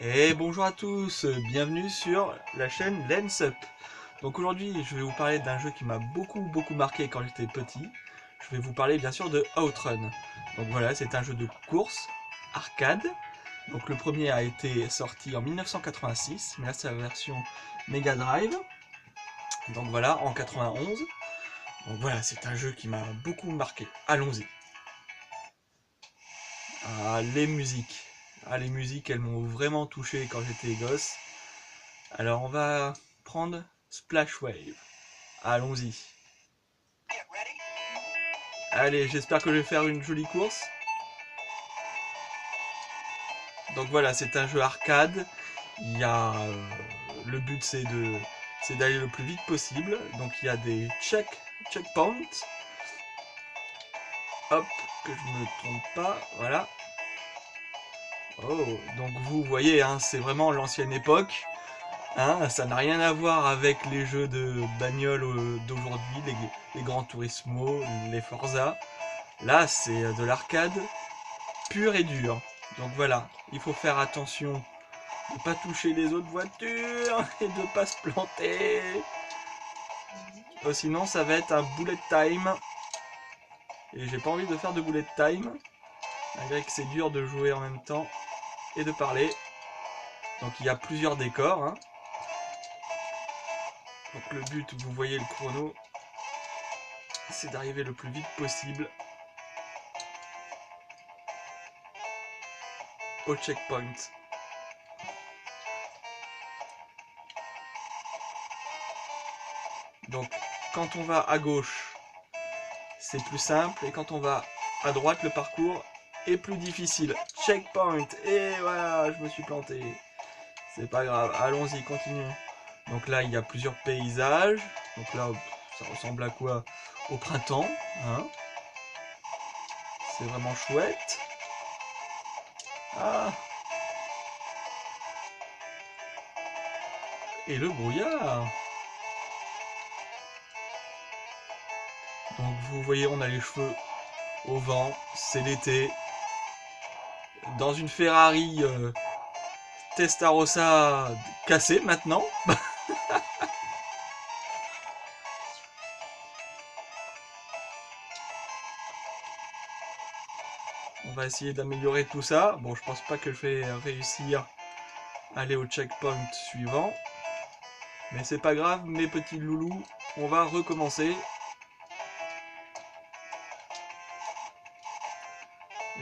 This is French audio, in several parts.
Et bonjour à tous, bienvenue sur la chaîne Lens Up. Donc aujourd'hui je vais vous parler d'un jeu qui m'a beaucoup marqué quand j'étais petit. Je vais vous parler bien sûr de Outrun. Donc voilà, c'est un jeu de course arcade. Donc le premier a été sorti en 1986, mais là c'est la version Mega Drive. Donc voilà, en 91. Donc voilà, c'est un jeu qui m'a beaucoup marqué. Allons-y. Ah, les musiques. Ah, les musiques, elles m'ont vraiment touché quand j'étais gosse. Alors on va prendre Splash Wave. Allons-y. Allez, j'espère que je vais faire une jolie course. Donc voilà, c'est un jeu arcade. Il y a le but c'est d'aller le plus vite possible. Donc il y a des checkpoints. Hop, que je me trompe pas. Voilà. Oh, donc vous voyez, hein, c'est vraiment l'ancienne époque. Hein, ça n'a rien à voir avec les jeux de bagnole d'aujourd'hui, les Gran Turismo, les Forza. Là, c'est de l'arcade pur et dur. Donc voilà, il faut faire attention de ne pas toucher les autres voitures et de ne pas se planter. Sinon, ça va être un bullet time. Et j'ai pas envie de faire de bullet time, malgré que c'est dur de jouer en même temps et de parler. Donc il y a plusieurs décors. Hein. Donc le but, vous voyez le chrono, c'est d'arriver le plus vite possible au checkpoint. Donc quand on va à gauche, c'est plus simple, et quand on va à droite, le parcours est plus difficile. Checkpoint, et voilà, je me suis planté. C'est pas grave, allons-y, continuons. Donc là, il y a plusieurs paysages. Donc là, ça ressemble à quoi? Au printemps, hein. C'est vraiment chouette. Ah, et le brouillard. Donc vous voyez, on a les cheveux au vent, c'est l'été. Dans une Ferrari Testarossa cassée maintenant. On va essayer d'améliorer tout ça. Bon, je pense pas que je vais réussir à aller au checkpoint suivant. Mais c'est pas grave, mes petits loulous. On va recommencer.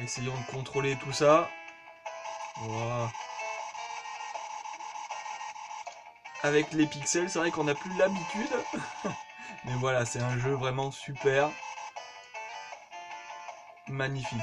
Essayons de contrôler tout ça. Voilà. Avec les pixels, c'est vrai qu'on n'a plus l'habitude. Mais voilà, c'est un jeu vraiment super. Magnifique.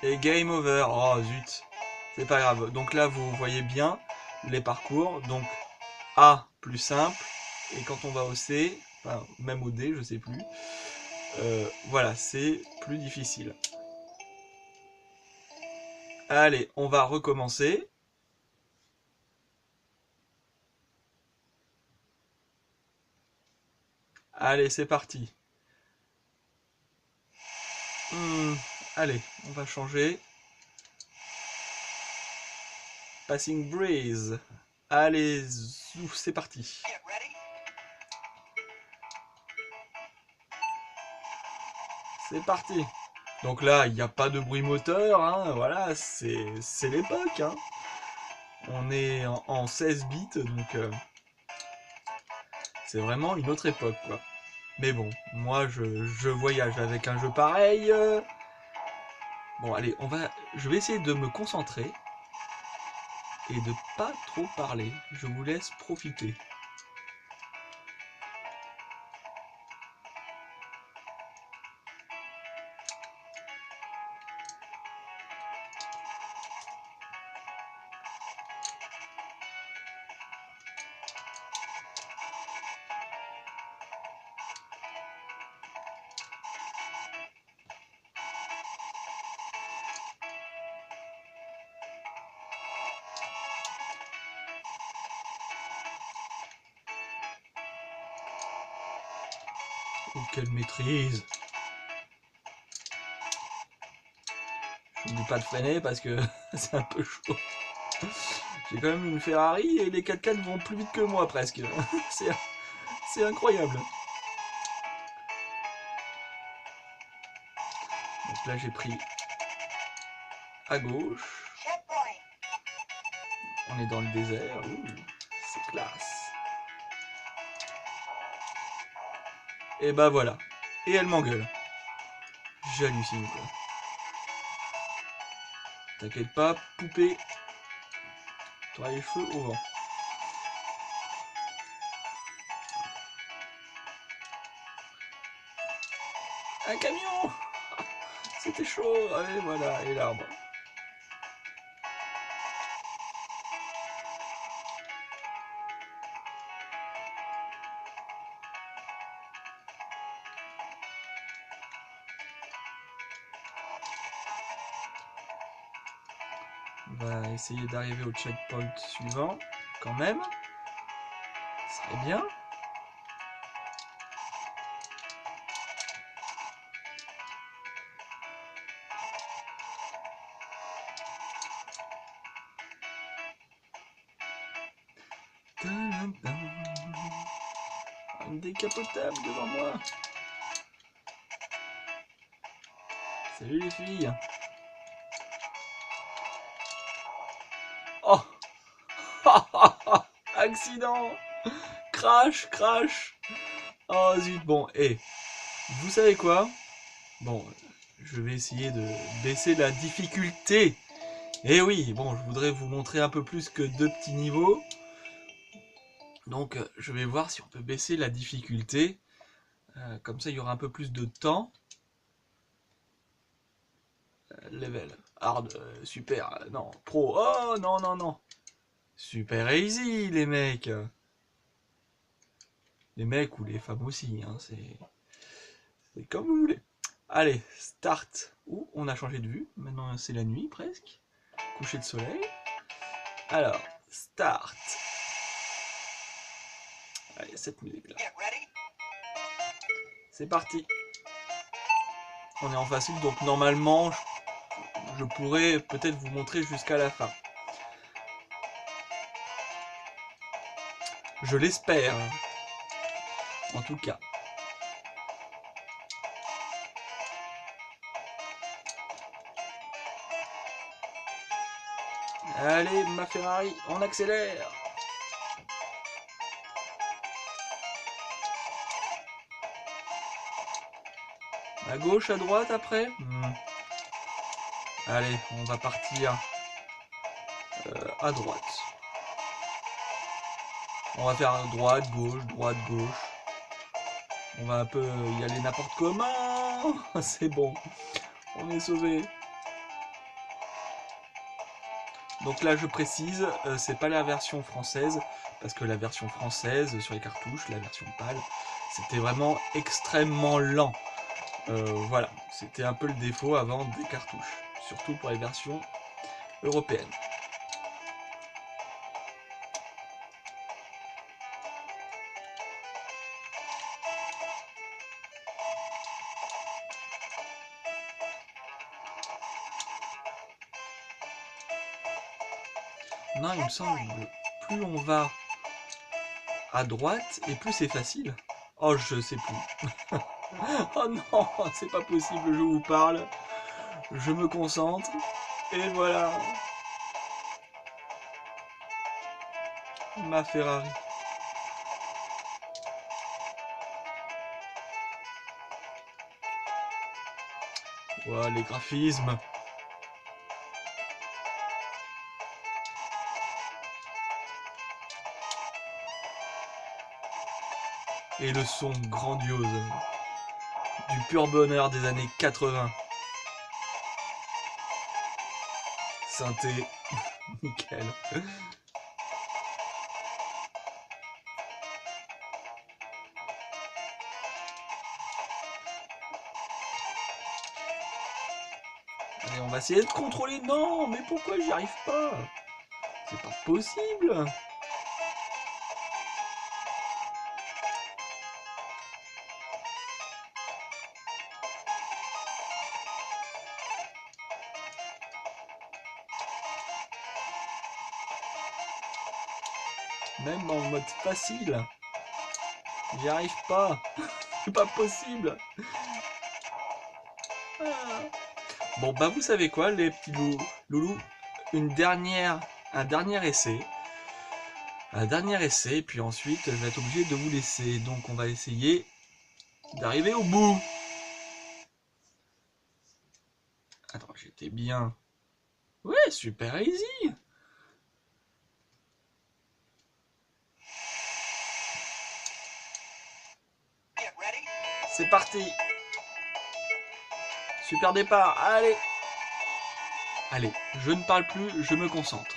Et game over. Oh zut. C'est pas grave. Donc là, vous voyez bien les parcours. Donc A, plus simple. Et quand on va au C, enfin même au D, je sais plus. Voilà, c'est plus difficile. Allez, on va recommencer. Allez, c'est parti. Hmm, allez, on va changer. Passing Breeze. Allez, zouf, c'est parti. C'est parti. Donc là, il n'y a pas de bruit moteur, hein, voilà, c'est l'époque. Hein. On est en 16 bits, donc c'est vraiment une autre époque, quoi. Mais bon, moi, je voyage avec un jeu pareil. Bon, allez, je vais essayer de me concentrer et de pas trop parler. Je vous laisse profiter. Oh, quelle maîtrise! N'oublie pas de freiner parce que c'est un peu chaud. J'ai quand même une Ferrari et les 4x4 vont plus vite que moi presque. C'est incroyable. Donc là j'ai pris à gauche. On est dans le désert. C'est classe. Et bah voilà. Et elle m'engueule. J'hallucine quoi. T'inquiète pas, poupée. T'auras les cheveux au vent. Un camion. C'était chaud. Et voilà, et l'arbre. On va essayer d'arriver au checkpoint suivant, quand même. Ce serait bien. Une décapotable devant moi. Salut les filles. Oh. Accident. Crash, crash. Oh zut, bon, et vous savez quoi? Bon, je vais essayer de baisser la difficulté. Et oui, bon, je voudrais vous montrer un peu plus que 2 petits niveaux. Donc, je vais voir si on peut baisser la difficulté. Comme ça, il y aura un peu plus de temps. Level. Hard, super, non. Pro, oh non, non, non. Super easy, les mecs. Les mecs ou les femmes aussi, hein, c'est comme vous voulez. Allez, start. Ouh, on a changé de vue. Maintenant, c'est la nuit, presque. Coucher de soleil. Alors, start. Allez, cette musique-là. C'est parti. On est en facile, donc normalement, je pourrais peut-être vous montrer jusqu'à la fin. Je l'espère. En tout cas. Allez, ma Ferrari, on accélère. À gauche, à droite après Allez, on va partir à droite. On va faire droite, gauche. On va un peu y aller n'importe comment. C'est bon, on est sauvé. Donc là, je précise, c'est pas la version française, parce que la version française, sur les cartouches, la version PAL, c'était vraiment extrêmement lent. Voilà, c'était un peu le défaut avant des cartouches, surtout pour les versions européennes. Non, il me semble que plus on va à droite, et plus c'est facile. Oh, je sais plus. Oh non, c'est pas possible, je vous parle. Je me concentre, et voilà. Ma Ferrari. Voilà, les graphismes. Et le son grandiose. Du pur bonheur des années 80. Synthé. Nickel. Allez, on va essayer de contrôler. Non, mais pourquoi j'y arrive pas? C'est pas possible. Même en mode facile. J'y arrive pas. C'est pas possible. Ah. Bon, bah vous savez quoi, les petits loulous, un dernier essai. Un dernier essai, puis ensuite, je vais être obligé de vous laisser. Donc, on va essayer d'arriver au bout. Attends, j'étais bien. Ouais, super easy. C'est parti. Super départ, allez. Allez, je ne parle plus, je me concentre.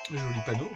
Joli panneau.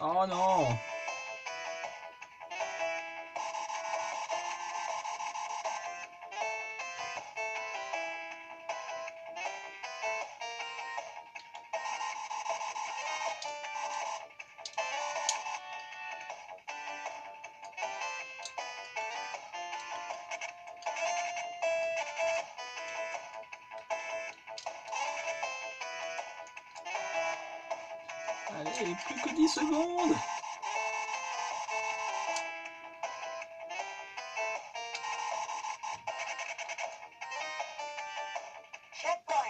Oh non. Allez, plus que 10 secondes.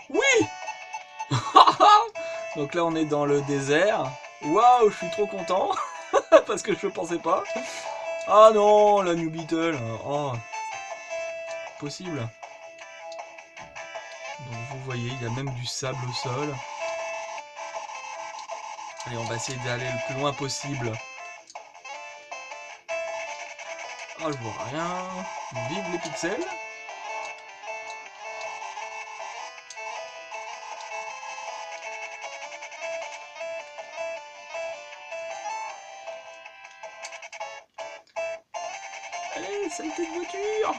Oui. Donc là, on est dans le désert. Waouh, je suis trop content. Parce que je pensais pas. Ah non, la New Beetle. Oh, possible. Donc vous voyez, il y a même du sable au sol. Allez, on va essayer d'aller le plus loin possible. Oh, je vois rien. Vive les pixels. Allez, saleté de voiture.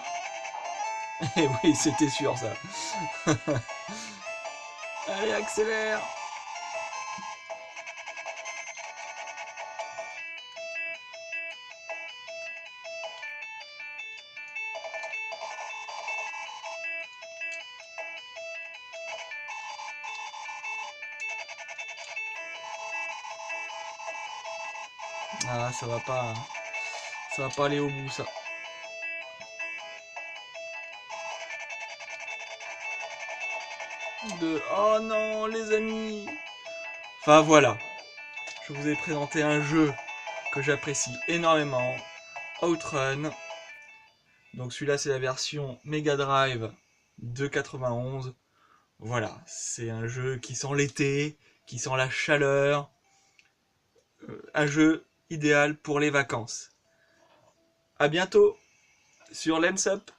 Eh oui, c'était sûr ça. Allez, accélère. Ah, ça va pas. Ça va pas aller au bout ça. Oh non, les amis. Enfin voilà. Je vous ai présenté un jeu que j'apprécie énormément. Outrun. Donc celui-là c'est la version Mega Drive de 91. Voilà, c'est un jeu qui sent l'été, qui sent la chaleur. un jeu idéal pour les vacances. À bientôt sur Lens Up.